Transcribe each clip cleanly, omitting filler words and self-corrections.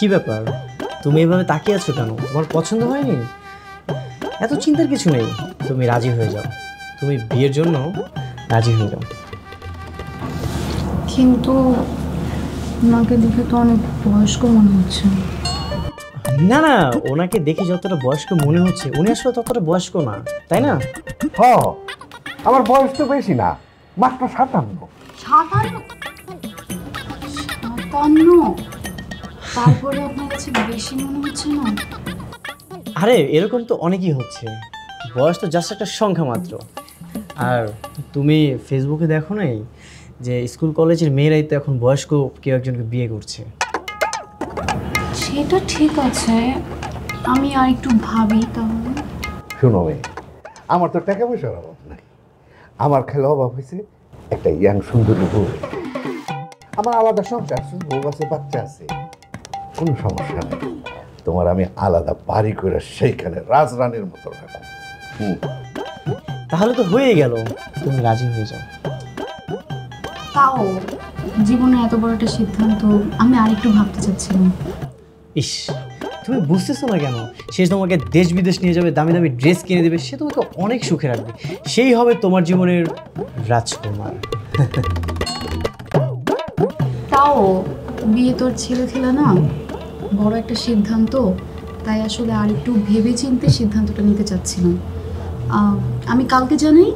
কি ব্যাপার, তুমি এভাবে তাকিয়ে আছো কেন? তোমার পছন্দ হয়নি? এত চিন্তার কিছু নেই, তুমি রাজি হয়ে যাও, তুমি বিয়ের জন্য রাজি হয়ে যাও। কিন্তু ওনাকে দেখে তো অনেক বয়স্ক মনে হচ্ছে। না না, ওনাকে দেখে যতটা বয়স্ক মনে হচ্ছে উনি আসলে ততটা বয়স্ক না, তাই না? হ্যাঁ, আমার বয়স তো বেশি না, মাত্র 57। 57? তারপরে আপনার কাছে বেশি মনে হচ্ছে না? আরে এরকম তো অনেকই হচ্ছে, বয়স তো জাস্ট একটা সংখ্যা মাত্র। আর তুমি ফেসবুকে দেখো নাই যে স্কুল কলেজের মেয়েরাই তো এখন বয়স্ক কেউ একজনকে বিয়ে করছে? সেটা ঠিক আছে, আমি আর একটু ভাবি তাহলে। শোনো মেয়ে, আমার তো টাকা পয়সার অভাব নাই, আমার খেলে অভাব হয়েছে একটা ইয়াং সুন্দরী বউ। আমার আলাদা সংসার আছে, বউ আছে, বাচ্চা আছে, কোনো সমস্যা নেই। তোমার আমি আলাদা বাড়ি করে সেইখানে রাজরানীর মতো রাখো। তাহলে তো হয়ে গেল, তুমি রাজি হয়ে যাও। তাও জীবনে এত বড় একটা সিদ্ধান্ত আমি আরেকটু ভাবতে চাচ্ছিলাম। ইস, তুমি বুঝতেছো না কেন? সে তোমাকে দেশ বিদেশ নিয়ে যাবে, দামি দামি ড্রেস কিনে দেবে, সে তোমাকে অনেক সুখে রাখবে, সেই হবে তোমার জীবনের রাজকুমার। তাও বিয়ে তোর ছেলে খেলা না, বড় একটা সিদ্ধান্ত, তাই আসলে আর একটু ভেবে চিন্তে সিদ্ধান্তটা নিতে চাচ্ছিলাম। আমি কালকে জানাই,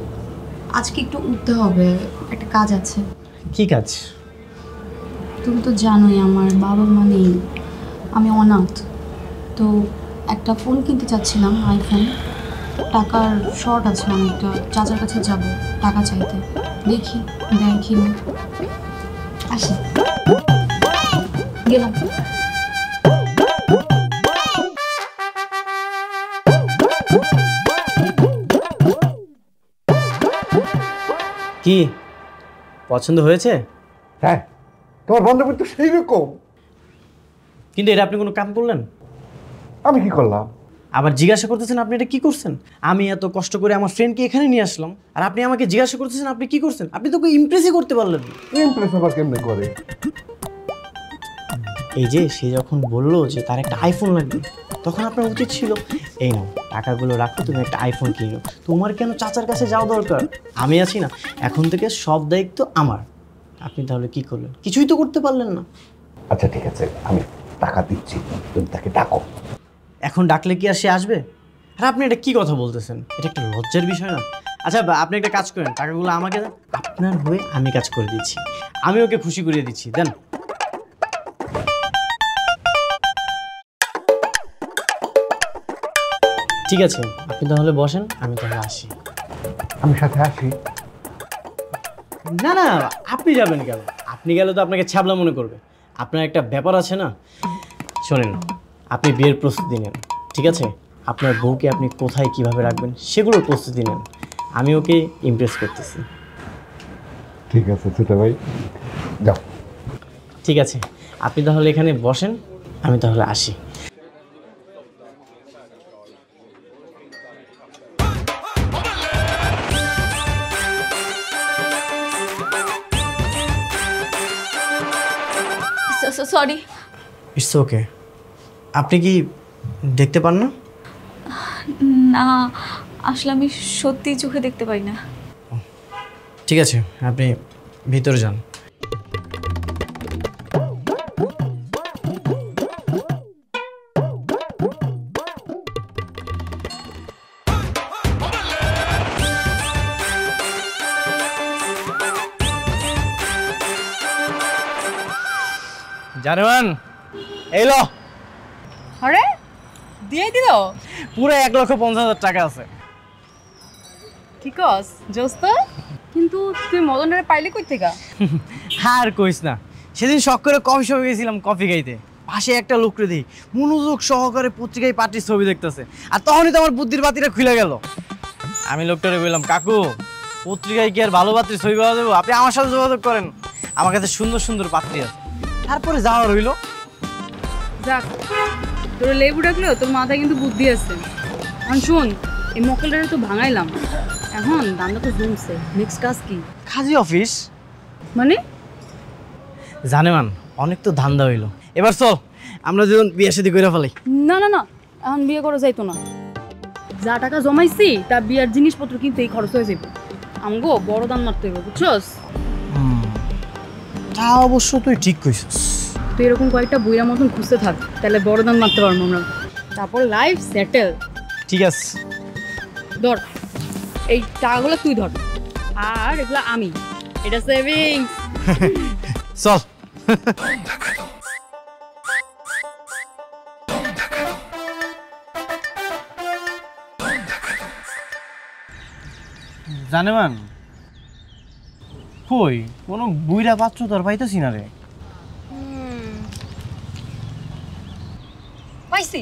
আজকে একটু উঠতে হবে, একটা কাজ আছে। কি কাজ? তুমি তো জানোই আমার বাবা মা নেই, আমি অনাথ, তো একটা ফোন কিনতে চাচ্ছিলাম, আইফোন। টাকার শর্ট আছে অনেকটা, চাচার কাছে যাব টাকা চাইতে, দেখি দেয় কি না। আসি, গেলাম। কি পছন্দ হয়েছে? হ্যাঁ, তোমার বান্ধবী তো সেই রকম। কিন্তু এটা আপনি কোনো কাম করলেন? আমি কি করলাম? আবার জিজ্ঞাসা করতেছেন আপনি এটা কি করছেন? আমি এত কষ্ট করে আমার ফ্রেন্ডকে এখানে নিয়ে আসলাম, আর আপনি আমাকে জিজ্ঞাসা করতেছেন আপনি কি করছেন? আপনি তো ইমপ্রেসই করতে পারলেন না। ইমপ্রেস আবার কেমনে করে? এই যে সে যখন বললো যে তার একটা আইফোন লাগবে, তখন আপনার উচিত ছিল এই নাও টাকাগুলো রাখো, তুমি একটা আইফোন কিনো। তোমার কেন চাচার কাছে যাওয়া দরকার? আমি আছি না, এখন থেকে সব দায়িত্ব আমার। আপনি তাহলে কি করলেন? কিছুই তো করতে পারলেন না। আচ্ছা ঠিক আছে, আমি টাকা দিচ্ছি, তুমি তাকে ডাকো। এখন ডাকলে কি আর সে আসবে? আর আপনি এটা কি কথা বলতেছেন? এটা একটা লজ্জার বিষয় না? আচ্ছা আপনি একটা কাজ করেন, টাকাগুলো আমাকে দেন, আপনার হয়ে আমি কাজ করে দিচ্ছি, আমি ওকে খুশি করিয়ে দিচ্ছি, দেন। ঠিক আছে, আপনি তাহলে বসেন, আমি তাহলে আসি। আমি সাথে আসি? না না, আপনি যাবেন কেন? আপনি গেলে তো আপনাকে ছ্যাবলা মনে করবে। আপনার একটা ব্যাপার আছে না, শোনেন, আপনি বিয়ের প্রস্তুতি নেন, ঠিক আছে? আপনার বউকে আপনি কোথায় কিভাবে রাখবেন সেগুলোর প্রস্তুতি নেন, আমি ওকে ইমপ্রেস করতেছি। ঠিক আছে ছোট ভাই, যাও। ঠিক আছে, আপনি তাহলে এখানে বসেন, আমি তাহলে আসি। সরি। It's okay. আপনি কি দেখতে পান না? না, আসলে আমি সত্যি চোখে দেখতে পাই না। ঠিক আছে, আপনি ভিতরে যান। জানেমান, এলো। আরে দিয়ে দিল? পুরো 1,50,000 টাকা আছে। কি কস জোস্ত? কিন্তু তুই মদনরে পাইলি কই থেকে? আর কইস না, সেদিন শখ করে কফি শপে গেছিলাম কফি খাইতে, পাশে একটা লোকরে দিই মনোযোগ সহকারে পত্রিকায় পার্টির ছবি দেখতেছে, আর তখনই তো আমার বুদ্ধির বাতিটা খুলে গেল। আমি লোকটারে বললাম, কাকু পত্রিকায় কি আর ভালো পাত্রীর ছবি পাওয়া যাবো? আপনি আমার সাথে যোগাযোগ করেন, আমার কাছে সুন্দর সুন্দর পাত্রী আছে। তারপরে যাওয়া রইল। যাক, তোর লেবু ডাকলেও তোর মাথায় কিন্তু বুদ্ধি আছে। এখন শোন, এই মক্কেলটারে তো ভাঙাইলাম, এখন দামটা তো জমছে, নেক্সট কাজ কি? কাজী অফিস মানে? জানেমান, অনেক তো ধান্দা হইলো, এবার চল আমরা যখন বিয়ে শাদী করে ফেলাই। না না না, এখন বিয়ে করা যাইতো না। যা টাকা জমাইছি তা বিয়ার জিনিসপত্র কিনতে এই খরচ হয়ে যাবে। আমগো বড় দান মারতে হবে, বুঝছস? তা অবশ্য তুই ঠিক কইছিস। তুই এরকম কয়েকটা বইরা মতন খুঁজতে থাক, তাহলে বড় দান মারতে পারবো আমরা। তারপর লাইফ সেটেল। ঠিক আছে, ধর এই টাকাগুলো তুই ধর, আর এগুলো আমি, এটা সেভিংস। চল। জানেমান কই কোনো বুইরা পাত্র তোর পাইতেছি না রে। পাইছি।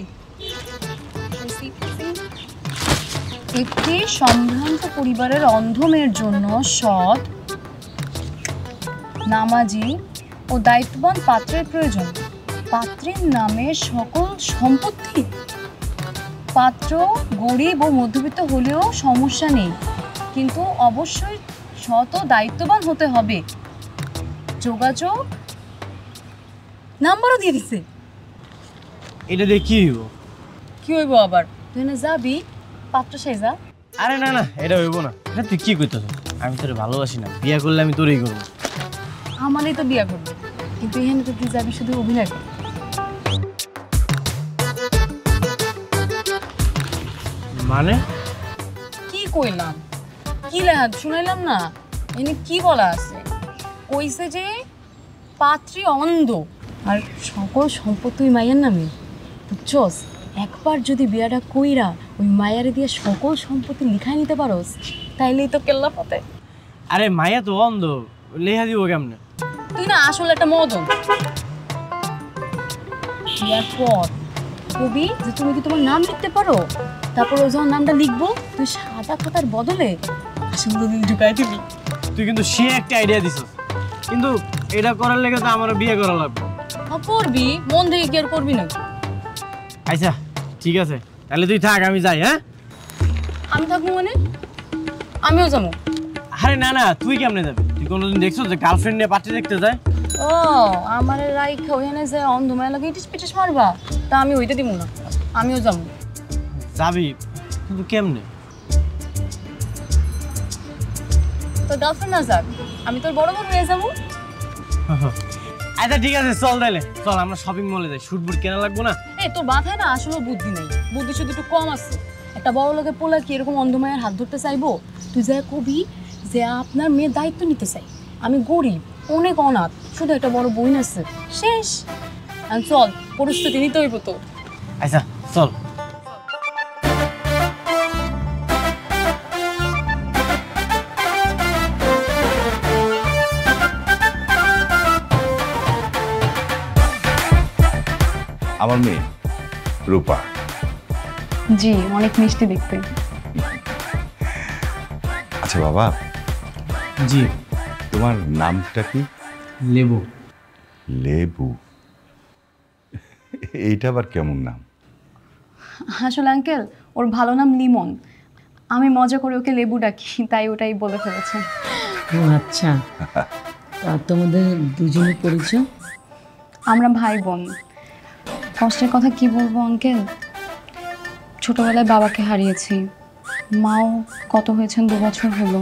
একটি সম্ভ্রান্ত পরিবারের অন্ধ মেয়ের জন্য সৎ, নামাজি ও দায়িত্ববান পাত্রের প্রয়োজন। পাত্রের নামে সকল সম্পত্তি। পাত্র গরিব ও মধ্যবিত্ত হলেও সমস্যা নেই, কিন্তু অবশ্যই সৎ ও দায়িত্ববান হতে হবে। যোগাযোগ নাম্বারও দিয়ে দিছে। এটা দিয়ে কি হইব? কি হইব আবার? তুই না যাবি পাত্র সাইজা? আরে না না, এটা হইব না। এটা তুই কি কইতেছ? আমি তোরে ভালোবাসি না, বিয়া করলে আমি তোরই করবো। আমারই তো বিয়া করবে, কিন্তু এখানে তো তুই যাবি শুধু অভিনয় করতে। মানে কি কইলাম? কি লেখা শুনাইলাম না? এনে কি বলা আছে? কইছে যে পাত্রী অন্ধ আর সকল সম্পত্তি ওই মায়ের নামে, বুঝছস? একবার যদি বিয়াটা কইরা ওই মায়ারে দিয়ে সকল সম্পত্তি লিখাই নিতে পারোস, তাইলেই তো কেল্লা পথে। আরে মায়া তো অন্ধ, লেখা দিব কেমনে? তুই না আসলে একটা মদন। বিয়ার পর কবি যে তুমি কি তোমার নাম লিখতে পারো, তারপর ও যখন নামটা লিখবো তুই সাদা খাতার বদলে আসলে ঢুকাই দিবি। তুই কিন্তু সে একটা আইডিয়া দিছিস, কিন্তু এটা করার লেগে তো আমার বিয়ে করা লাগবে। করবি, মন থেকে কি আর করবি না? আচ্ছা ঠিক আছে, তাহলে তুই থাক, আমি যাই। হ্যাঁ, আমি থাকবো মানে? আমিও যাবো। আরে না না, তুই কেমনে যাবি? তুই কোনোদিন দেখছো যে গার্লফ্রেন্ড নিয়ে পার্টি দেখতে যায়? ও আমার রাইখা ওখানে যে অন্ধ মায়া লাগে ইটিস পিটিস মারবা, তা আমি ওইটা দিব না, আমিও যাবো। যাবি কিন্তু কেমনে? তোর গার্লফ্রেন্ড না যাক, আমি তোর বড় বোন হয়ে যাবো। আচ্ছা ঠিক আছে, চল তাহলে, চল আমরা শপিং মলে যাই। শুট বুট কেনা লাগবো না? এই তোর মাথায় না আসলে বুদ্ধি নেই, বুদ্ধি শুধু একটু কম আছে। একটা বড় লোকের পোলা কি এরকম অন্ধ মায়ের হাত ধরতে চাইবো? তুই যা কবি যে আপনার মেয়ের দায়িত্ব নিতে চাই, আমি গরিব, অনেক অনাথ, শুধু একটা বড় বোন আছে, শেষ। চল, পরিস্থিতি নিতে হইব তো। আচ্ছা চল। আমার মেয়ে রূপা। জি, অনেক মিষ্টি দেখতে। আচ্ছা বাবা, জি। তোমার নামটা কি? লেবু। লেবু? এইটা আবার কেমন নাম? আসলে আঙ্কেল ওর ভালো নাম লিমন, আমি মজা করে ওকে লেবু ডাকি, তাই ওটাই বলে ফেলেছে। ও আচ্ছা, তা তোমাদের দুজনের পরিচয়? আমরা ভাই বোন। কষ্টের কথা কি বলবো আঙ্কেল, ছোটবেলায় বাবাকে হারিয়েছি, মাও কত হয়েছেন 2 বছর হলো।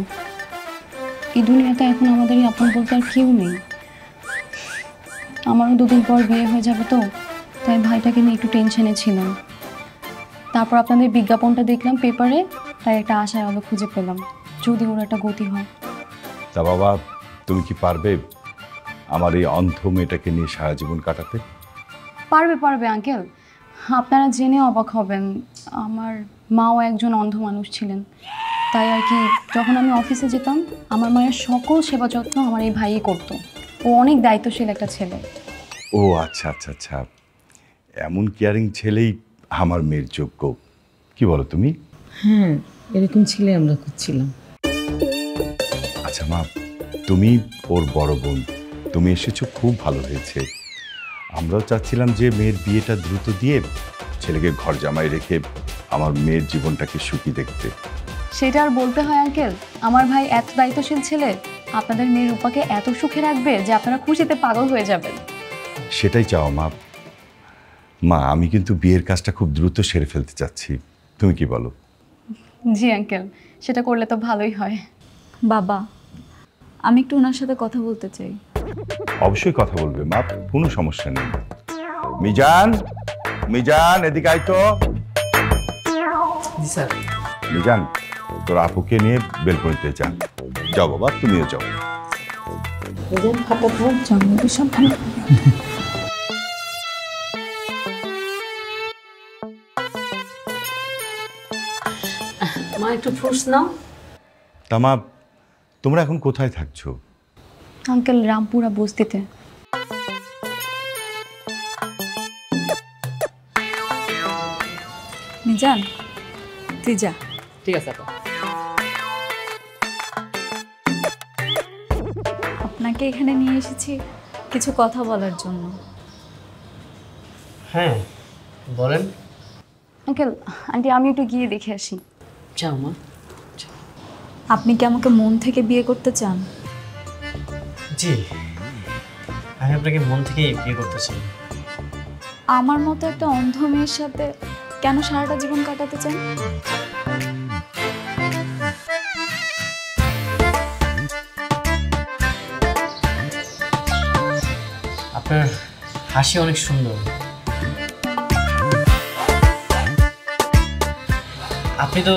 এই দুনিয়াতে এখন আমাদেরই আপন বলতে আর কেউ নেই। আমারও 2 দিন পর বিয়ে হয়ে যাবে, তো তাই ভাইটাকে নিয়ে একটু টেনশনে ছিলাম। তারপর আপনাদের বিজ্ঞাপনটা দেখলাম পেপারে, তাই একটা আশার আলো খুঁজে পেলাম, যদি ওর একটা গতি হয়। তা বাবা, তুমি কি পারবে আমার এই অন্ধ মেয়েটাকে নিয়ে সারা জীবন কাটাতে? পারবে পারবে আঙ্কেল, আপনারা জেনে অবাক হবেন, আমার মাও একজন অন্ধ মানুষ ছিলেন। তাই আর কি, যখন আমি অফিসে যেতাম আমার মায়ের সকল সেবা যত্ন আমার এই ভাইই করতো। ও অনেক দায়িত্বশীল একটা ছেলে। ও আচ্ছা আচ্ছা আচ্ছা, এমন কেয়ারিং ছেলেই আমার মেয়ের যোগ্য। কি বলো তুমি? হ্যাঁ, এরকম ছেলে আমরা খুঁজছিলাম। আচ্ছা মা, তুমি ওর বড় বোন, তুমি এসেছো, খুব ভালো হয়েছে। আমরাও চাচ্ছিলাম যে মেয়ের বিয়েটা দ্রুত দিয়ে ছেলেকে ঘর জামাই রেখে আমার মেয়ের জীবনটাকে সুখী দেখতে। সেটা আর বলতে হয় আঙ্কেল, আমার ভাই এত দায়িত্বশীল ছেলে, আপনাদের মেয়ের রূপাকে এত সুখে রাখবে যে আপনারা খুশিতে পাগল হয়ে যাবেন। সেটাই চাও মা। মা, আমি কিন্তু বিয়ের কাজটা খুব দ্রুত সেরে ফেলতে চাচ্ছি, তুমি কি বলো? জি আঙ্কেল, সেটা করলে তো ভালোই হয়। বাবা, আমি একটু ওনার সাথে কথা বলতে চাই। অবশ্যই কথা বলবে মা, কোনো সমস্যা নেই। মিজান, মিজান এদিকে আয় তো। জি স্যার। মিজান, তোর আপুকে নিয়ে বেলকনিতে যা। যাও বাবা, তুমিও যাও। জন্মদিন সাবধানে। মা একটু ফ্রুটস নাও। তা মা, তোমরা এখন কোথায় থাকছো? আঙ্কেল, রামপুরা বস্তিতে। মিজান, তুই যা। ঠিক আছে আপা। আপনাকে এখানে নিয়ে এসেছি কিছু কথা বলার জন্য। হ্যাঁ বলেন। আঙ্কেল, আন্টি, আমি একটু গিয়ে দেখে আসি। যাও মা। আপনি কি আমাকে মন থেকে বিয়ে করতে চান? জি, আমি আপনাকে মন থেকেই বিয়ে করতে চাই। আমার মতো একটা অন্ধ মেয়ের সাথে কেন সারাটা জীবন কাটাতে চান? আপনার হাসি অনেক সুন্দর। আপনি তো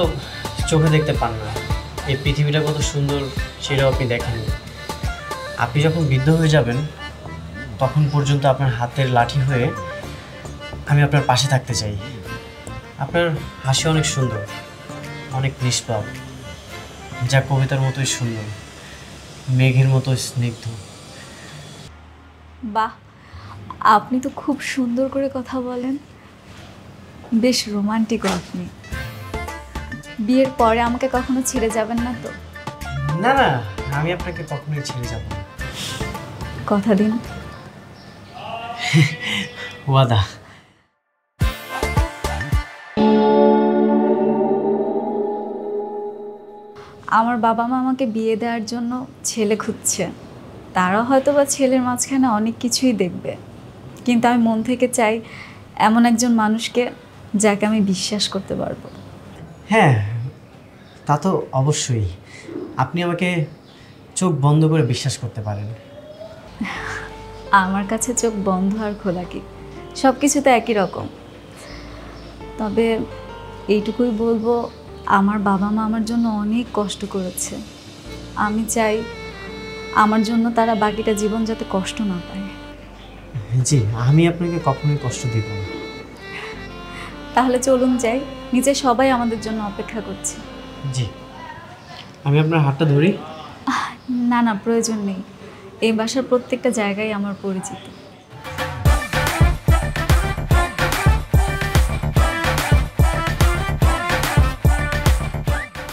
চোখে দেখতে পান না, এই পৃথিবীটা কত সুন্দর সেটাও আপনি দেখেননি। আপনি যখন বৃদ্ধ হয়ে যাবেন তখন পর্যন্ত আপনার হাতের লাঠি হয়ে আমি আপনার পাশে থাকতে চাই। আপনার হাসি অনেক সুন্দর, অনেক নিষ্পাপ, যা কবিতার মতোই সুন্দর, মেঘের মতো স্নিগ্ধ। বাহ, আপনি তো খুব সুন্দর করে কথা বলেন, বেশ রোমান্টিক আপনি। বিয়ের পরে আমাকে কখনো ছেড়ে যাবেন না তো? না না, আমি আপনাকে কখনোই ছেড়ে যাব না। কথা দিন। ওয়াদা। আমার বাবা মা আমাকে বিয়ে দেওয়ার জন্য ছেলে খুঁজছে। তারা হয়তো বা ছেলের মাঝখানে অনেক কিছুই দেখবে, কিন্তু আমি মন থেকে চাই এমন একজন মানুষকে যাকে আমি বিশ্বাস করতে পারবো। হ্যাঁ, তা তো অবশ্যই। আপনি আমাকে চোখ বন্ধ করে বিশ্বাস করতে পারেন। আমার কাছে চোখ বন্ধ আর খোলা কি, সব কিছু তো একই রকম। তবে এইটুকুই বলবো, আমার বাবা মা আমার জন্য অনেক কষ্ট করেছে। আমি চাই আমার জন্য তারা বাকিটা জীবন যাতে কষ্ট না পায়। জি, আমি আপনাকে কখনোই কষ্ট দিব না। তাহলে চলুন যাই, নিচে সবাই আমাদের জন্য অপেক্ষা করছে। জি, আমি আপনার হাতটা ধরি। না না, প্রয়োজন নেই। এই বাসার প্রত্যেকটা জায়গায় আমার পরিচিত।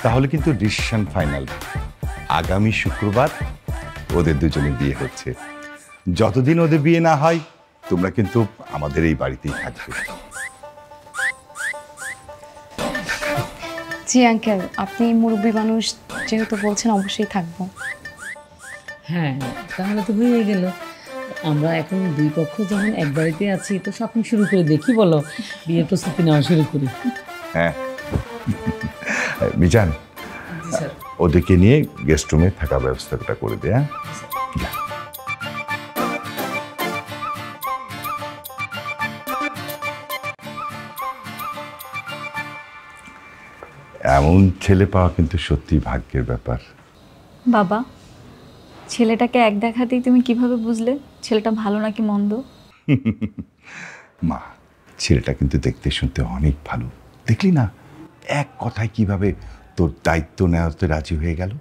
তাহলে কিন্তু ডিসিশন ফাইনাল, আগামী শুক্রবার ওদের দুজনে বিয়ে হচ্ছে। যতদিন ওদের বিয়ে না হয় তোমরা কিন্তু আমাদের এই বাড়িতেই থাকবে। জি আঙ্কেল, আপনি মুরব্বী মানুষ যেহেতু বলছেন, অবশ্যই থাকবো। হ্যাঁ, তাহলে তো হয়ে গেল। আমরা এখন দুই পক্ষ যখন এক বাড়িতে আছি, তো শপিং শুরু করে দেখি, বলো বিয়ের প্রস্তুতি নেওয়া শুরু করি। হ্যাঁ মিজান, ওদেরকে নিয়ে গেস্ট রুমে থাকার ব্যবস্থাটা করে দে। হ্যাঁ, যা। এমন ছেলে পাওয়া কিন্তু সত্যি ভাগ্যের ব্যাপার। বাবা, ছেলেটাকে এক দেখাতেই তুমি কিভাবে বুঝলে ছেলেটা ভালো নাকি মন্দ? মা, ছেলেটা কিন্তু দেখতে শুনতে অনেক ভালো। দেখলি না এক কথায় কিভাবে তোর দায়িত্ব নেওয়াতে রাজি হয়ে গেল।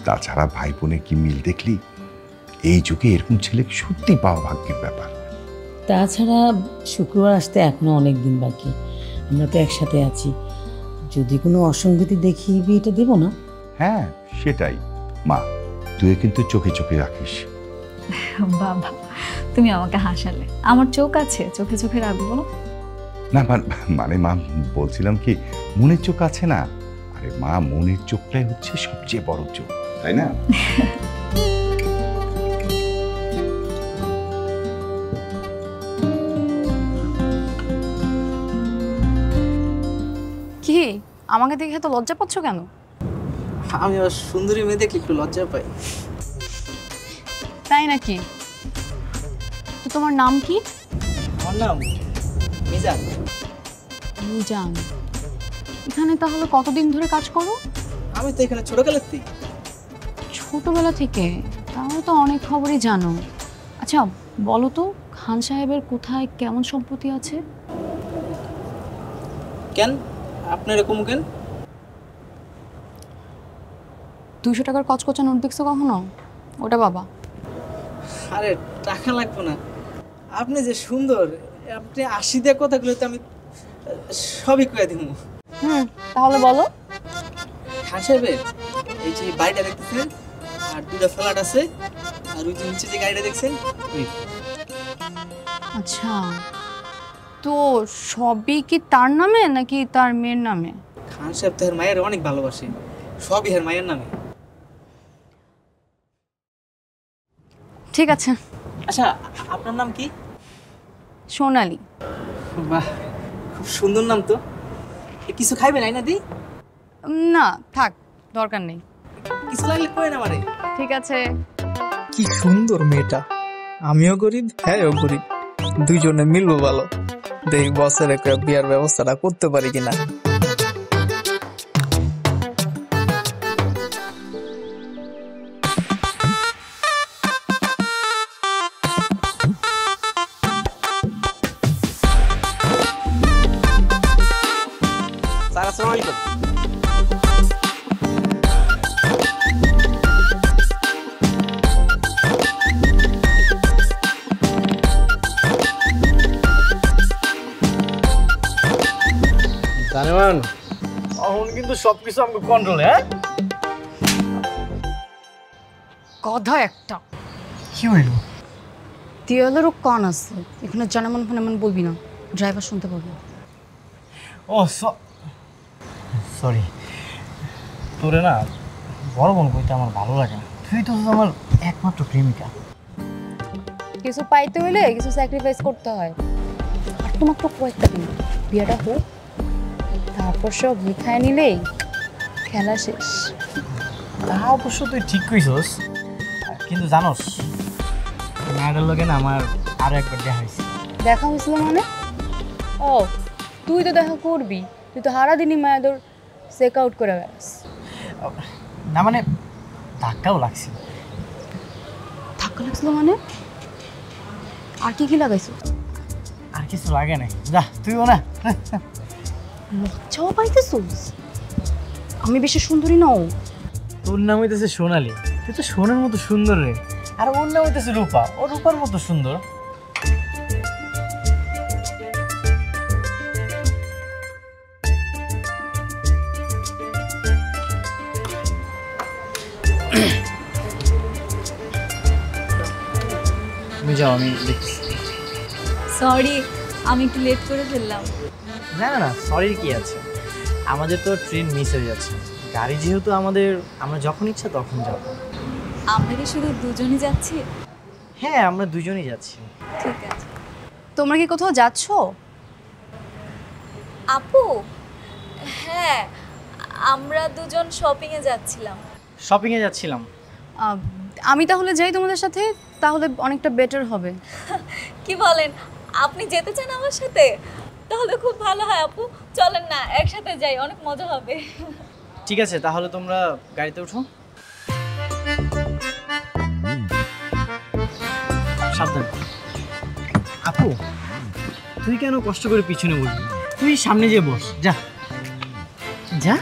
তাছাড়া ভাই বোনের কি মিল দেখলি। এই যুগে এরকম ছেলে সত্যি পাওয়া ভাগ্যের ব্যাপার। তাছাড়া শুক্রবার আসতে এখনো অনেক দিন বাকি, আমরা তো একসাথে আছি। যদি কোনো অসঙ্গতি দেখি বিয়েটা দেবো না। হ্যাঁ সেটাই মা, তুই কিন্তু চোখে চোখে রাখিস। বাবা, তুমি আমাকে হাসালে। আমার চোখ আছে, চোখে চোখে রাখবো না। না মানে মা, বলছিলাম কি, মনের চোখ আছে না? আরে মা, মনের চোখটাই হচ্ছে সবচেয়ে বড় চোখ, তাই না? আমাকে দেখে এত লজ্জা পাচ্ছ কেন? আমি আবার সুন্দরী মেয়ে দেখলে একটু লজ্জা পাই। তাই নাকি? তো তোমার নাম কি? আমার নাম মিজান। মিজান। এখানে তাহলে কতদিন ধরে কাজ করো? আমি তো এখানে ছোটকালের থেকে। ছোটবেলা থেকে? তাহলে তো অনেক খবরই জানো। আচ্ছা বলো তো, খান সাহেবের কোথায় কেমন সম্পত্তি আছে? কেন আপনার এরকম কেন? 200 টাকার কচকচা নোট দেখছো কখনো? ওটা বাবা। আরে টাকা লাগবে না, আপনি যে সুন্দর, আপনি 80 দিয়ে কথাগুলো তো আমি সবই কয়ে দিব। তাহলে বলো। খান সাহেবের এই যে বাড়িটা দেখতেছেন, আর 2টা ফ্ল্যাট আছে, আর ওই যে নিচে যে গাড়িটা দেখছেন ওই। আচ্ছা, তো সবই কি তার নামে নাকি তার মেয়ের নামে? খান সাহেব তো এর মায়ের অনেক ভালোবাসে, সবই এর মায়ের নামে। ঠিক আছে। আচ্ছা আপনার নাম কি? সোনালি। বাহ, খুব সুন্দর নাম তো। কিছু খাইবেন আইনা দি? না থাক, দরকার নেই। কিছু লাগলে কই না আমারে। ঠিক আছে। কি সুন্দর মেয়েটা, আমিও গরিব হ্যাঁও গরিব, দুইজনে মিলবো ভালো। দেখি বসের একটা বিয়ার ব্যবস্থাটা করতে পারি কিনা। স্যার আসসালামু আলাইকুম। জানেমান এখন কিন্তু সবকিছু আমাকে কন্ট্রোলে। হ্যাঁ কথা একটা। কি হইল? দেয়ালেরও কান আছে, এখানে জানামান ফানামান বলবি না, ড্রাইভার শুনতে পাবে। ও সরি, তোরে না বড় বোন কইতে আমার ভালো লাগে না। তুই তো আমার একমাত্র প্রেমিকা। কিছু পাইতে হলে কিছু স্যাক্রিফাইস করতে হয়। আর তো মাত্র কয়েকটা দিন, বিয়েটা হোক, তারপর সব লিখায় নিলেই খেলা শেষ। তা অবশ্য তুই ঠিক কইছস, কিন্তু জানোস মায়ের লগে না আমার আরো একবার দেখা হয়েছে। দেখা হয়েছিল মানে? ও তুই তো দেখা করবি, তুই তো সারা দিনই মায়াদর চেক আউট করে বেড়াস। না মানে ধাক্কাও লাগছিল। ধাক্কা লাগছিল মানে? আর কি কি লাগাইছো? আর কিছু লাগে নাই, যা তুইও না। লজ্জাও পাইতেছোস? আমি বেশি সুন্দরী নও। তোর নাম হইতেছে সোনালি, তুই তো সোনার মতো সুন্দর রে। আর ওর নাম হইতেছে রূপা, ও রূপার মতো সুন্দর। তুমি যাও, আমি দেখছি। সরি, আমি একটু লেট করে ফেললাম। না না না, সরির কি আছে, আমাদের তো ট্রেন মিস হয়ে যাচ্ছে। গাড়ি যেহেতু আমাদের, আমরা যখন ইচ্ছা তখন যাব। আমরা কি শুধু দুজনই যাচ্ছি? হ্যাঁ আমরা দুজনেই যাচ্ছি। ঠিক আছে। তোমরা কি কোথাও যাচ্ছ? আপু, হ্যাঁ আমরা দুজন শপিংয়ে যাচ্ছিলাম। শপিংয়ে যাচ্ছিলাম। আমি তাহলে যাই তোমাদের সাথে, তাহলে অনেকটা বেটার হবে। কি বলেন, আপনি যেতে চান আমার সাথে? তাহলে খুব ভালো হয় আপু, চলেন না একসাথে যাই, অনেক মজা হবে। ঠিক আছে, তাহলে তোমরা গাড়িতে উঠো। সাবধান। আপু তুই কেন কষ্ট করে পিছনে বসবি, তুই সামনে যেয়ে বস, যা যা।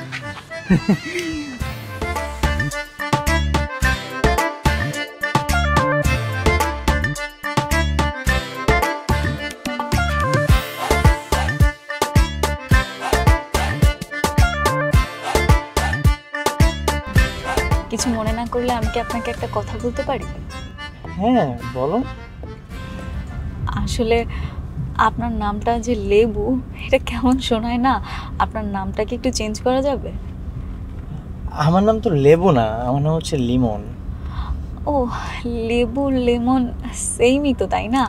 কিছু মনে না করলে আমি কি আপনাকে একটা কথা বলতে পারি? হ্যাঁ বলো। আসলে আপনার নামটা যে লেবু, এটা কেমন শোনায় না? আপনার নামটা কি একটু চেঞ্জ করা যাবে? আমার নাম তো লেবু না, আমার নাম হচ্ছে লিমন। ও লেবু লেমন সেমই তো, তাই না?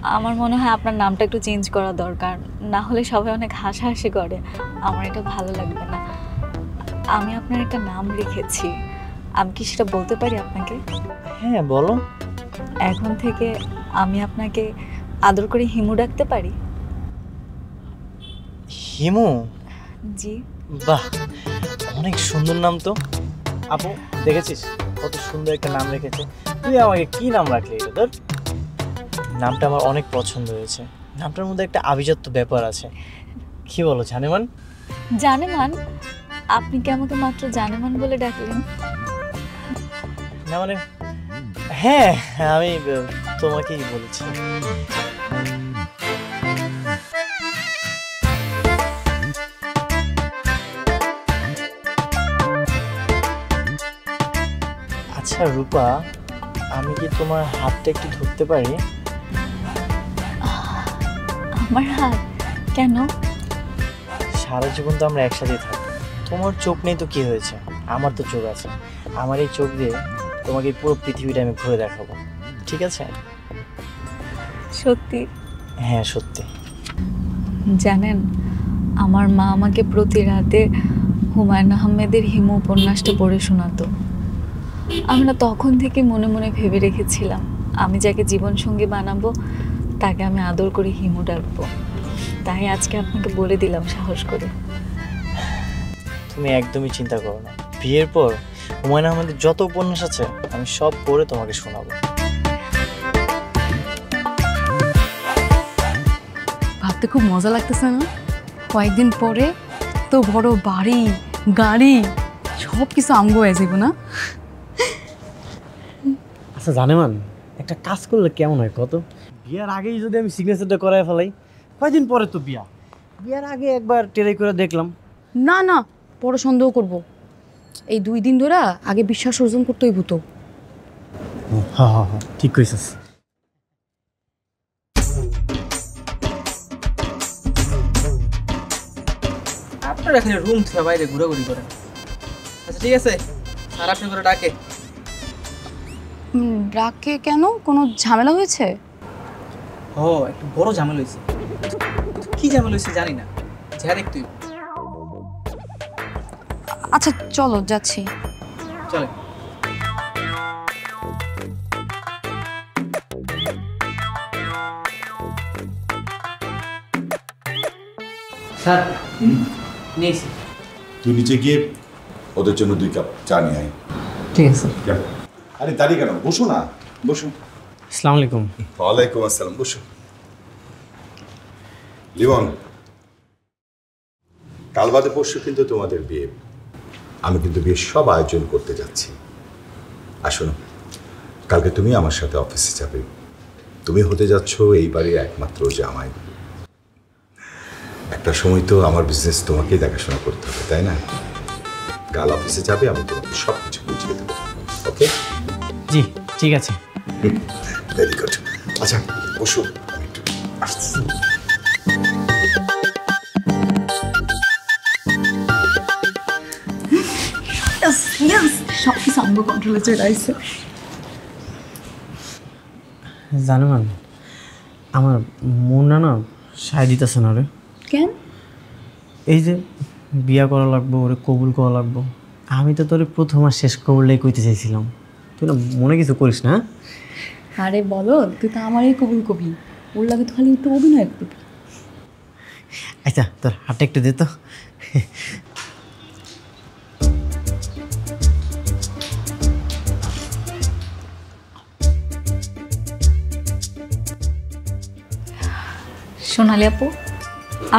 আমার মনে হয় আপনার নামটা একটু চেঞ্জ করা দরকার, না হলে সবাই অনেক হাসাহাসি করে, আমার এটা ভালো লাগবে না। আমি আপনার একটা নাম রেখেছি, আমি কি সেটা বলতে পারি আপনাকে? হ্যাঁ বলো। এখন থেকে আমি আপনাকে আদর করে হিমু ডাকতে পারি? হিমু? জি। বাহ, অনেক সুন্দর নাম তো। আপু দেখেছিস কত সুন্দর একটা নাম রেখেছে। তুই আমাকে কি নাম রাখলি এটা? তোর নামটা আমার অনেক পছন্দ হয়েছে। নামটার মধ্যে একটা আভিজাত্য ব্যাপার আছে। কি বলো জানেমান? জানেমান? আপনি কি আমাকে মাত্র জানেমান বলে ডাকলেন? না মানে হ্যাঁ, আমি তোমাকেই বলেছি। আচ্ছা রূপা, আমি কি তোমার হাতটা একটু ধরতে পারি? আমার হাত? কেন? সারা জীবন তো আমরা একসাথে থাকি। তোমার চোখ নেই তো কি হয়েছে, আমার তো চোখ আছে। আমার এই চোখ দিয়ে তোমাকে পুরো পৃথিবীটা আমি ঘুরে দেখাবো, ঠিক আছে? সত্যি? হ্যাঁ সত্যি। জানেন, আমার মা আমাকে প্রতি রাতে হুমায়ুন আহমেদের হিমু উপন্যাসটা পড়ে শোনাতো। আমরা তখন থেকে মনে মনে ভেবে রেখেছিলাম আমি যাকে জীবনসঙ্গী বানাবো তাকে আমি আদর করে হিমু ডাকবো। তাই আজকে আপনাকে বলে দিলাম সাহস করে। তুমি একদমই চিন্তা করো না, বিয়ের পর হুমায়ুন আহমেদের যত উপন্যাস আছে আমি সব পড়ে তোমাকে শোনাবো। ভাবতে খুব মজা লাগতেছে না? কয়েকদিন পরে তো বড় বাড়ি গাড়ি সব কিছু আমগো হয়ে যাবো না? আচ্ছা জানেমান, একটা কাজ করলে কেমন হয় কত? বিয়ার আগেই যদি আমি সিগনেচারটা করায় ফেলাই, কয়দিন পরে তো বিয়া, বিয়ার আগে একবার টেরাই করে দেখলাম। না না, বড় সন্দেহ করব। এই 2 দিন ধরে আগে বিশ্বাস অর্জন করতে হইব তো। হ্যাঁ হ্যাঁ হ্যাঁ, ঠিক কইছিস। আপনার এখানে রুম থেকে বাইরে ঘোরাঘুরি করেন। আচ্ছা ঠিক আছে, স্যার আপনি করে ডাকে। ডাকে কেন? কোনো ঝামেলা হয়েছে? ও একটু বড় ঝামেলা হয়েছে। কি ঝামেলা হয়েছে জানি না, যা দেখতুই। আচ্ছা চলো যাচ্ছি। চলে। স্যার নিয়েছি। তুই নিচে গিয়ে ওদের জন্য 2 কাপ চা নিয়ে আয়। ঠিক আছে। আরে দাঁড়িয়ে কেন, বসো না, বসো। আসসালামু আলাইকুম। ওয়ালাইকুম আসসালাম, বসো। লিমন, কাল বাদে পরশু কিন্তু তোমাদের বিয়ে। আমি কিন্তু বিয়ের সব আয়োজন করতে যাচ্ছি। আর শোনো, কালকে তুমি আমার সাথে অফিসে যাবে। তুমি হতে যাচ্ছ এই বাড়ির একমাত্র জামাই। একটা সময় তো আমার বিজনেস তোমাকেই দেখাশোনা করতে হবে, তাই না? কাল অফিসে যাবে, আমি তোমাকে সব কিছু বুঝিয়ে দেবো। ওকে? জি ঠিক আছে। Very good. আচ্ছা বসো, আমি একটু আসছি। সব কিছু আমগো কন্ট্রোলে চলে আসছে। জানেমান, আমার মনটা না সায় দিতেছে না রে। কেন? এই যে বিয়া করা লাগবো, ওরে কবুল করা লাগবো। আমি তো তোর প্রথম আর শেষ কবুলটাই কইতে চাইছিলাম। তুই না মনে কিছু করিস না? আরে বলো, তুই তো আমারই কবুল কবি, ওর লাগে তো খালি একটু অভিনয় করবি। আচ্ছা তোর হাতটা একটু দে তো। সোনালি আপু,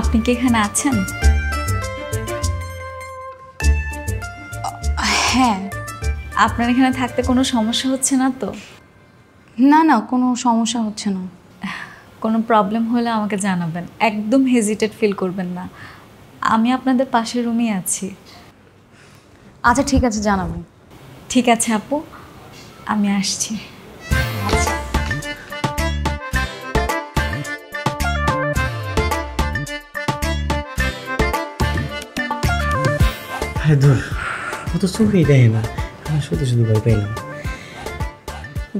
আপনি কি এখানে আছেন? হ্যাঁ। আপনার এখানে থাকতে কোনো সমস্যা হচ্ছে না তো? না না, কোনো সমস্যা হচ্ছে না। কোনো প্রবলেম হলে আমাকে জানাবেন, একদম হেজিটেট ফিল করবেন না। আমি আপনাদের পাশের রুমেই আছি। আচ্ছা ঠিক আছে, জানাবো। ঠিক আছে আপু, আমি আসছি। হ্যাঁ ধর, ও তো চোখেই দেয় না, আমি শুধু শুধু ভয় পাইলাম।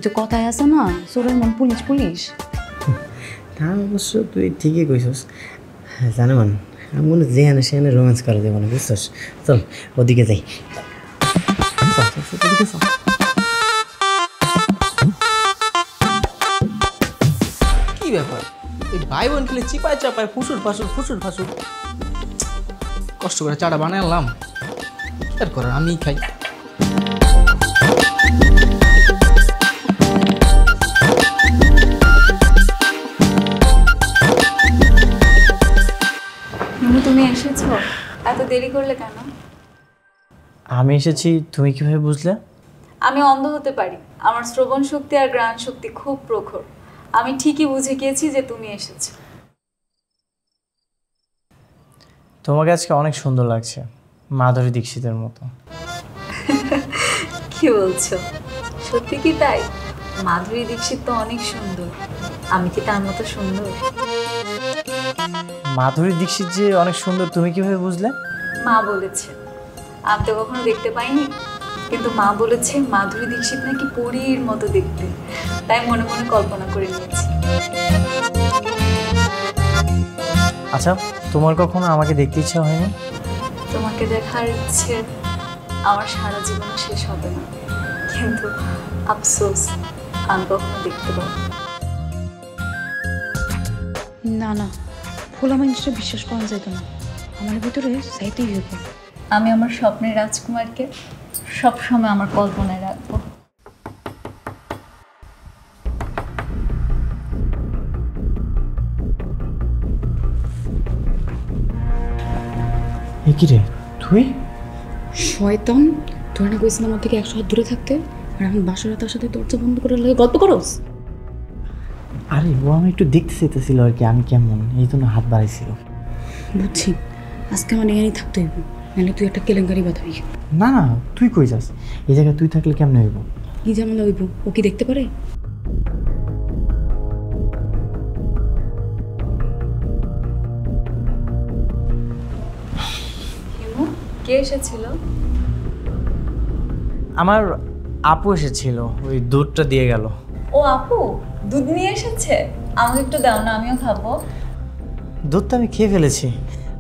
যে কথায় আছে না, চোরের মন পুলিশ পুলিশ। হ্যাঁ অবশ্য তুই ঠিকই কইছস। হ্যাঁ জানেমান আমি মনে যেখানে সেখানে রোম্যান্স করে দেবো না, বুঝছস? চল ওদিকে যাই। চল, চল, চল, ওদিকে চল। কি ব্যাপার, এই ভাই বোন খেলে চিপায় চাপায় ফুসুর ফাসুর কষ্ট করে চাটা বানাই আনলাম, কি আর করার, আমিই খাই। তুমি এসেছো, এত দেরি করলে কেন? আমি এসেছি তুমি কিভাবে বুঝলে? আমি অন্ধ হতে পারি, আমার শ্রবণ শক্তি আর ঘ্রাণ শক্তি খুব প্রখর। আমি ঠিকই বুঝে গিয়েছি যে তুমি এসেছো। তোমাকে আজকে অনেক সুন্দর লাগছে, মাধুরী দীক্ষিতের মতো। কি বলছো, সত্যি কি তাই? মাধুরী দীক্ষিত তো অনেক সুন্দর, আমি কি তার মতো সুন্দর? মাধুরী দীক্ষিত যে অনেক সুন্দর তুমি কিভাবে বুঝলে? মা বলেছে, আমি তো কখনো দেখতে পাইনি, কিন্তু মা বলেছে মাধুরী দীক্ষিত নাকি পরীর মতো দেখতে, তাই মনে মনে কল্পনা করে নিয়েছি। আচ্ছা, তোমার কখনো আমাকে দেখতে ইচ্ছা হয়নি? তোমাকে দেখার ইচ্ছে আমার সারা জীবনে শেষ হবে না, কিন্তু আফসোস আমি কখনো দেখতে পাবো না না, খোলা মানুষটা বিশ্বাস করা যেত না, আমার ভিতরে চাইতেই হইব। আমি আমার স্বপ্নের রাজকুমারকে সবসময় আমার কল্পনায় রাখবো। এ কি রে তুই? শয়তান, তোর না কইছিস আমার থেকে 100 হাত দূরে থাকতে, আর এখন বাসরা তার সাথে দরজা বন্ধ করে লাগে গল্প করস। আরে ও আমি একটু দেখতে চাইতেছিল আর কি আমি কেমন, এই জন্য হাত বাড়াইছিল। বুঝছি, আজকে আমার এখানেই থাকতে হইব, নাহলে তুই একটা কেলেঙ্কারি বাঁধাবি। না না, তুই কই যাস? এই জায়গায় তুই থাকলে কেমনে হইব? কি যেমন হইব, ও কি দেখতে পারে? হিমু, কে এসেছিল? আমার আপু এসেছিল, ওই দুধটা দিয়ে গেল। ও আপু দুধ নিয়ে এসেছে, আমাকে একটু দাও না, আমিও খাবো। দুধটা আমি খেয়ে ফেলেছি।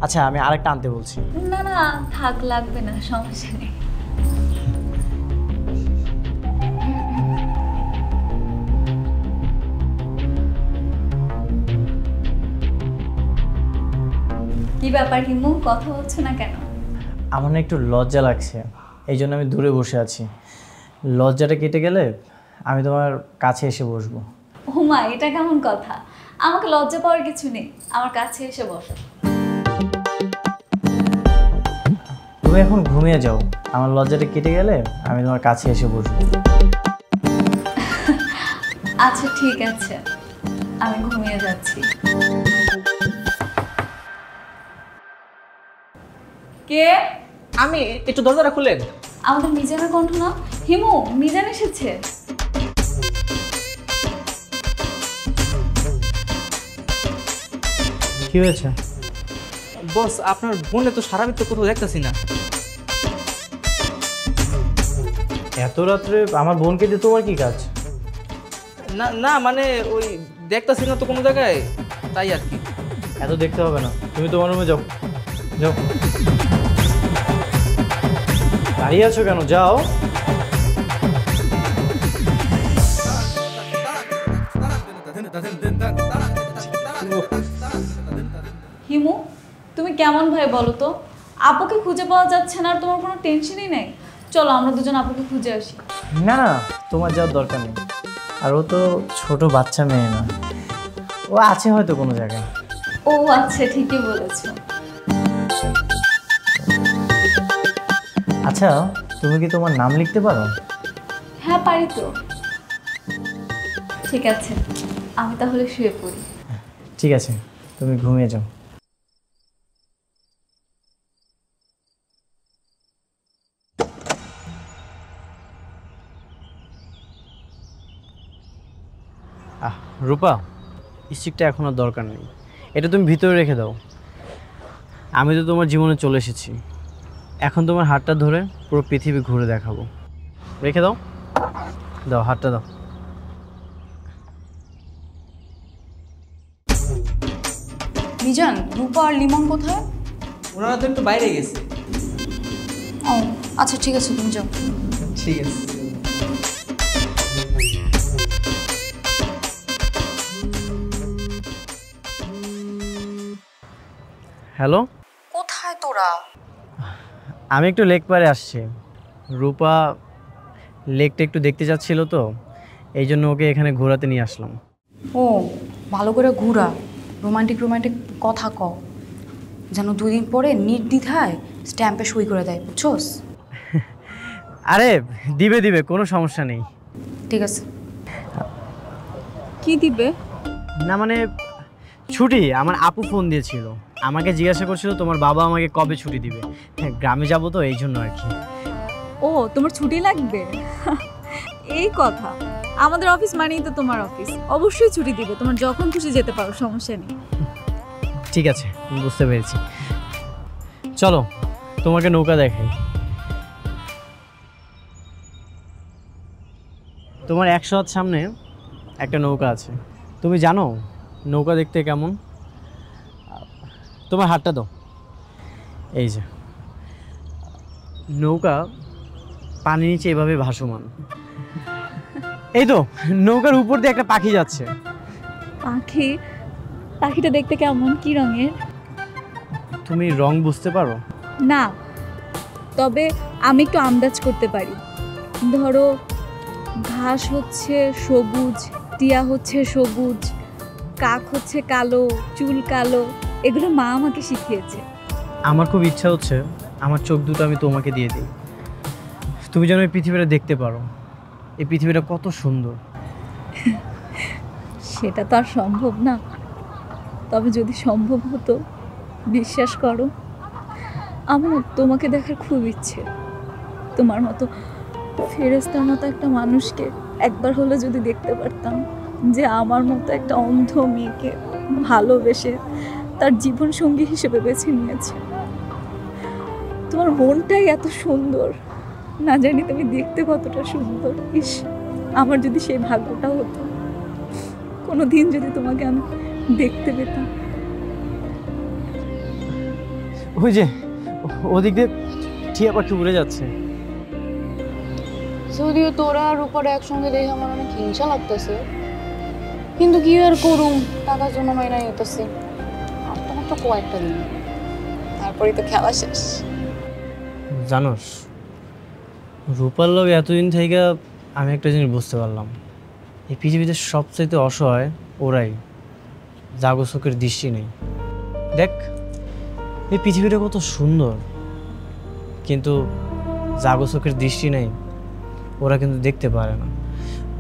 আচ্ছা আমি আরেকটা আনতে বলছি। না না থাক, লাগবে না, সমস্যা নেই। কি ব্যাপার হিমু, কথা বলছো না কেন? আমার না একটু লজ্জা লাগছে, এই জন্য আমি দূরে বসে আছি। লজ্জাটা কেটে গেলে আমি তোমার কাছে এসে বসবো। ও মা, এটা কেমন কথা? আমাকে লজ্জা পাওয়ার কিছু নেই, আমার কাছে এসে বসো। তুমি এখন ঘুমিয়ে যাও, আমার লজ্জাটা কেটে গেলে আমি তোমার কাছে এসে বসবো। আচ্ছা ঠিক আছে, আমি ঘুমিয়ে যাচ্ছি। কে? আমি, একটু দরজাটা খুলেন। আমাদের মিজানের কণ্ঠ না? হিমু, মিজান এসেছে। কি হয়েছে? বস, আপনার বোনে তো সারা তো কোথাও দেখতেছি না। এত রাত্রে আমার বোনকে দিয়ে তোমার কি কাজ? না না, মানে ওই দেখতেছি না তো কোনো জায়গায়, তাই আর কি। এত দেখতে হবে না, তুমি তোমার রুমে যাও। যাও, দাঁড়িয়ে আছো কেন? যাও। হিমু, তুমি কেমন ভাই বলো তো? আপুকে খুঁজে পাওয়া যাচ্ছে না আর তোমার কোনো টেনশনই নেই। চলো আমরা দুজন আপুকে খুঁজে আসি। না না, তোমার যাওয়ার দরকার নেই। আর ও তো ছোট বাচ্চা মেয়ে না, ও আছে হয়তো কোনো জায়গায়। ও আচ্ছা, ঠিকই বলেছো। আচ্ছা, তুমি কি তোমার নাম লিখতে পারো? হ্যাঁ পারি তো। ঠিক আছে, আমি তাহলে শুয়ে পড়ি। ঠিক আছে, তুমি ঘুমিয়ে যাও। রূপা, স্টিকটা এখন আর দরকার নেই, এটা তুমি ভিতরে রেখে দাও। আমি তো তোমার জীবনে চলে এসেছি, এখন তোমার হাতটা ধরে পুরো পৃথিবী ঘুরে দেখাবো। রেখে দাও, দাও হাতটা দাও। মিজান, রূপা আর লিমন কোথায়? ওনারা তো একটু বাইরে গেছে। ও আচ্ছা, ঠিক আছে, তুমি যাও। ঠিক আছে। হ্যালো, কোথায় তোরা? আমি একটু লেক পারে আসছি। রূপা লেকটা একটু দেখতে যাচ্ছিল তো, এই জন্য ওকে এখানে ঘোরাতে নিয়ে আসলাম। ও ভালো করে ঘুরা, রোমান্টিক রোমান্টিক কথা কও, যেন 2 দিন পরে নির্দ্বিধায় স্ট্যাম্পে সই করে দেয়, বুঝছোস? আরে দিবে দিবে, কোনো সমস্যা নেই। ঠিক আছে। কি দিবে? না মানে ছুটি, আমার আপু ফোন দিয়েছিল, আমাকে জিজ্ঞাসা করছিল তোমার বাবা আমাকে কবে ছুটি দিবে। হ্যাঁ, গ্রামে যাবো তো এই জন্য আর কি। ও তোমার ছুটি লাগবে? এই কথা, আমাদের অফিস মানেই তো তোমার অফিস, অবশ্যই ছুটি দিবে, তোমার যখন খুশি যেতে পারো, সমস্যা নেই। ঠিক আছে, বুঝতে পেরেছি। চলো তোমাকে নৌকা দেখাই। তোমার 100 হাত সামনে একটা নৌকা আছে। তুমি জানো নৌকা দেখতে কেমন? তোমার হাতটা দাও। এই যে নৌকা পানির নিচে এভাবে ভাসমান। এই তো নৌকার উপর দিয়ে একটা পাখি যাচ্ছে। পাখি? পাখিটা দেখতে কেমন, কি রঙের? তুমি রং বুঝতে পারো? না, তবে আমি একটু আন্দাজ করতে পারি। ধরো ঘাস হচ্ছে সবুজ, টিয়া হচ্ছে সবুজ, কাক হচ্ছে কালো, চুল কালো, এগুলো মা আমাকে শিখিয়েছে। আমার খুব ইচ্ছা হচ্ছে আমার চোখ দুটো আমি তোমাকে দিয়ে দিই, তুমি যেন এই পৃথিবীটা দেখতে পারো। এই পৃথিবীটা কত সুন্দর। সেটা তো আর সম্ভব না, তবে যদি সম্ভব হতো, বিশ্বাস করো আমার তোমাকে দেখার খুব ইচ্ছে। তোমার মতো ফেরেশতার মতো একটা মানুষকে একবার হলে যদি দেখতে পারতাম, যে আমার মতো একটা অন্ধ মেয়েকে ভালোবেসে তার জীবন সঙ্গী হিসেবে বেছে নিয়েছে। তোমার মনটাই এত সুন্দর, না জানি তুমি দেখতে কতটা সুন্দর। ইস, আমার যদি সেই ভাগ্যটা হতো, কোনো দিন যদি তোমাকে আমি দেখতে পেতাম। ওই যে ওদিক দিয়ে টিয়া পাখি উড়ে যাচ্ছে। যদিও তোরা আর উপরে একসঙ্গে দেখে আমার অনেক হিংসা লাগতেছে, কিন্তু কি আর করুম, টাকার জন্য মাইনাই হইতেছে। আর তোমার তো কয়েকটা দিন, তারপরেই তো খেলা শেষ। জানোস, রূপার লোক এতদিন থেকে আমি একটা জিনিস বুঝতে পারলাম, এই পৃথিবীতে সবচাইতে অসহায় ওরাই, যাগো চোখের দৃষ্টি নেই। দেখ এই পৃথিবীটা কত সুন্দর, কিন্তু যাগো চোখের দৃষ্টি নেই, ওরা কিন্তু দেখতে পারে না।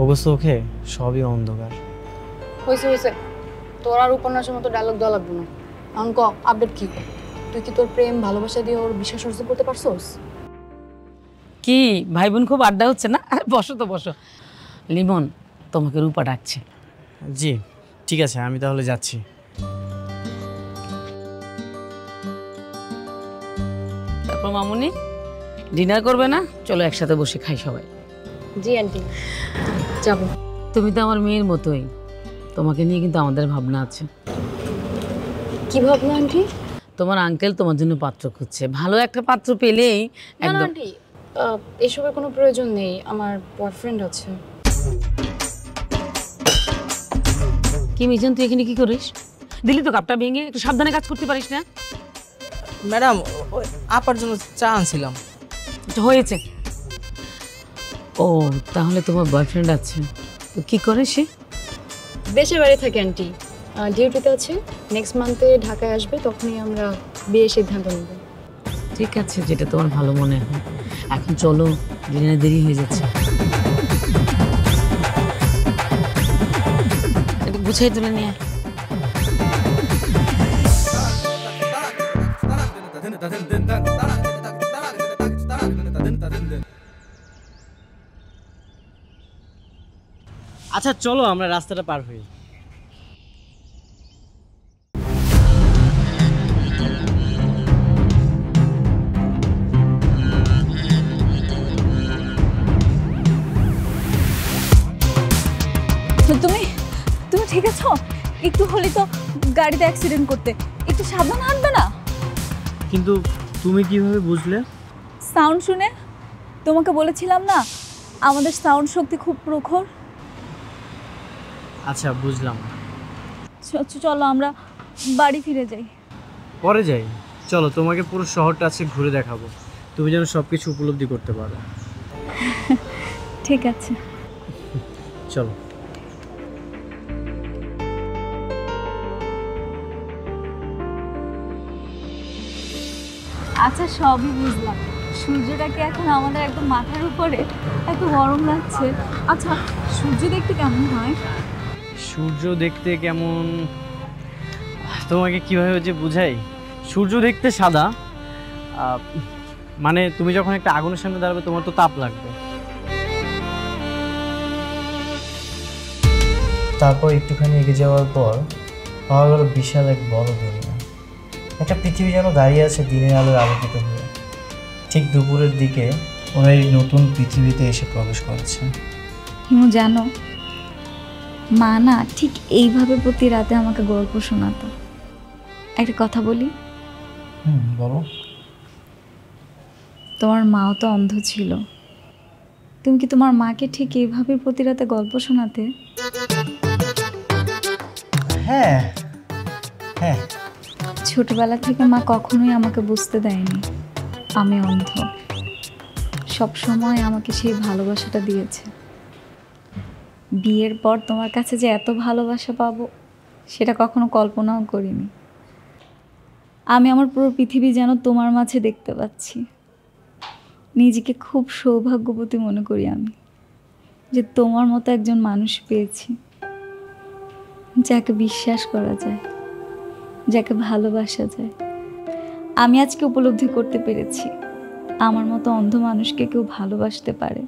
ওগো চোখে সবই অন্ধকার। হয়েছে হয়েছে, তোর আর উপন্যাসের মতো ডায়লগ দেওয়া লাগবে না। এখন ক, আপডেট কি? তুই কি তোর প্রেম ভালোবাসা দিয়ে ওর বিশ্বাস অর্জন করতে পারছোস? কি ভাই বোন খুব আড্ডা হচ্ছে না? বসো তো বসো। লিমন, তোমাকে রূপা ডাকছে। জি ঠিক আছে, আমি তাহলে যাচ্ছি। তারপর মামুনি ডিনার করবে না? চলো একসাথে বসে খাই সবাই। জি আন্টি, যাবো। তুমি তো আমার মেয়ের মতোই, তোমাকে নিয়ে কিন্তু আমাদের ভাবনা আছে। কি ভাবনা আন্টি? তোমার আঙ্কেল তোমার জন্য পাত্র খুঁজছে, ভালো একটা পাত্র পেলেই একদম। আন্টি, এসবের কোনো প্রয়োজন নেই, আমার বয়ফ্রেন্ড আছে। কি মিজান, তুই এখানে কি করিস? দিলি তো কাপটা ভেঙে, একটু সাবধানে কাজ করতে পারিস না? ম্যাডাম, আপার জন্য চা আনছিলাম। আচ্ছা, হয়েছে। ও তাহলে তোমার বয়ফ্রেন্ড আছে, তো কি করে সে? দেশে বাড়ি থাকে আন্টি, ডিউটিতে আছে। নেক্সট মান্থে ঢাকায় আসবে, তখনই আমরা বিয়ের সিদ্ধান্ত নেব। ঠিক আছে, যেটা তোমার ভালো মনে হয়। এখন চলো, ডিনারে দেরি হয়ে যাচ্ছে। একটু গুছিয়ে তুলে নিয়ে। আচ্ছা চলো আমরা রাস্তাটা পার হই। তুমি তুমি ঠিক আছো? একটু হলে তো গাড়িতে অ্যাক্সিডেন্ট করতে। একটু সাবধানে হাঁটবে না? কিন্তু তুমি কিভাবে বুঝলে? সাউন্ড শুনে। তোমাকে বলেছিলাম না আমাদের সাউন্ড শক্তি খুব প্রখর। আচ্ছা বুঝলাম। চলো আমরা বাড়ি ফিরে যাই। পরে যাই, চলো তোমাকে পুরো শহরটা আজকে ঘুরে দেখাবো, তুমি যেন সব কিছু উপলব্ধি করতে পারো। ঠিক আছে চলো। আচ্ছা সবই বুঝলাম, সূর্যটা কি এখন আমাদের একদম মাথার উপরে, এত গরম লাগছে। আচ্ছা সূর্য দেখতে কেমন হয়? সূর্য দেখতে কেমন তোমাকে কিভাবে যে বুঝাই? সূর্য দেখতে সাদা, মানে তুমি যখন একটা আগুনের সামনে দাঁড়াবে তোমার তো তাপ লাগবে। তারপর একটুখানি এগিয়ে যাওয়ার পর পাওয়া গেল বিশাল এক বড় দুনিয়া। একটা পৃথিবী যেন দাঁড়িয়ে আছে দিনের আলোয় আলোকিত হয়ে। ঠিক দুপুরের দিকে ওরা এই নতুন পৃথিবীতে এসে প্রবেশ করেছে। হিমু জানো, মা না ঠিক এইভাবে প্রতি রাতে আমাকে গল্প শোনাতো। একটা কথা বলি? বলো। তোমার মাও তো অন্ধ ছিল, তুমি কি তোমার মাকে ঠিক এইভাবে প্রতি রাতে গল্প শোনাতে? হ্যাঁ হ্যাঁ। ছোটবেলা থেকে মা কখনোই আমাকে বুঝতে দেয়নি আমি অন্ধ। সব সময় আমাকে সেই ভালোবাসাটা দিয়েছে। বিয়ের পর তোমার কাছে যে এত ভালোবাসা পাবো সেটা কখনো কল্পনাও করিনি। আমি আমার পুরো পৃথিবী যেন তোমার মাঝে দেখতে পাচ্ছি। নিজেকে খুব সৌভাগ্যবতী মনে করি আমি, যে তোমার মতো একজন মানুষ পেয়েছি, যাকে বিশ্বাস করা যায়, যাকে ভালোবাসা যায়। আমি আজকে উপলব্ধি করতে পেরেছি আমার মতো অন্ধ মানুষকে কেউ ভালোবাসতে পারে,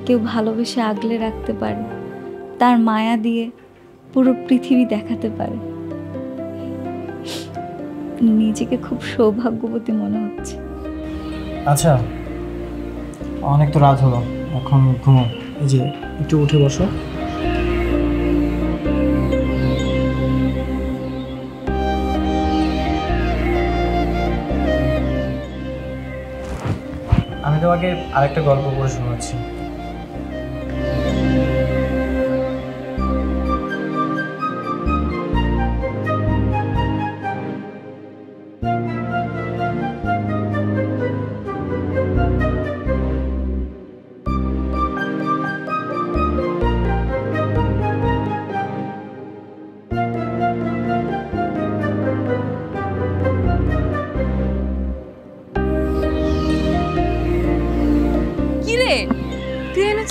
কেউ ভালোবেসে আগলে রাখতে পারে, তার মায়া দিয়ে পুরো পৃথিবী দেখাতে পারে। নিজেকে খুব সৌভাগ্যবতী মনে হচ্ছে। আচ্ছা অনেক তো রাত হলো, এখন ঘুমো। এই যে একটু উঠে বসো। আমি তোমাকে আরেকটা গল্প পড়ে শোনাচ্ছি।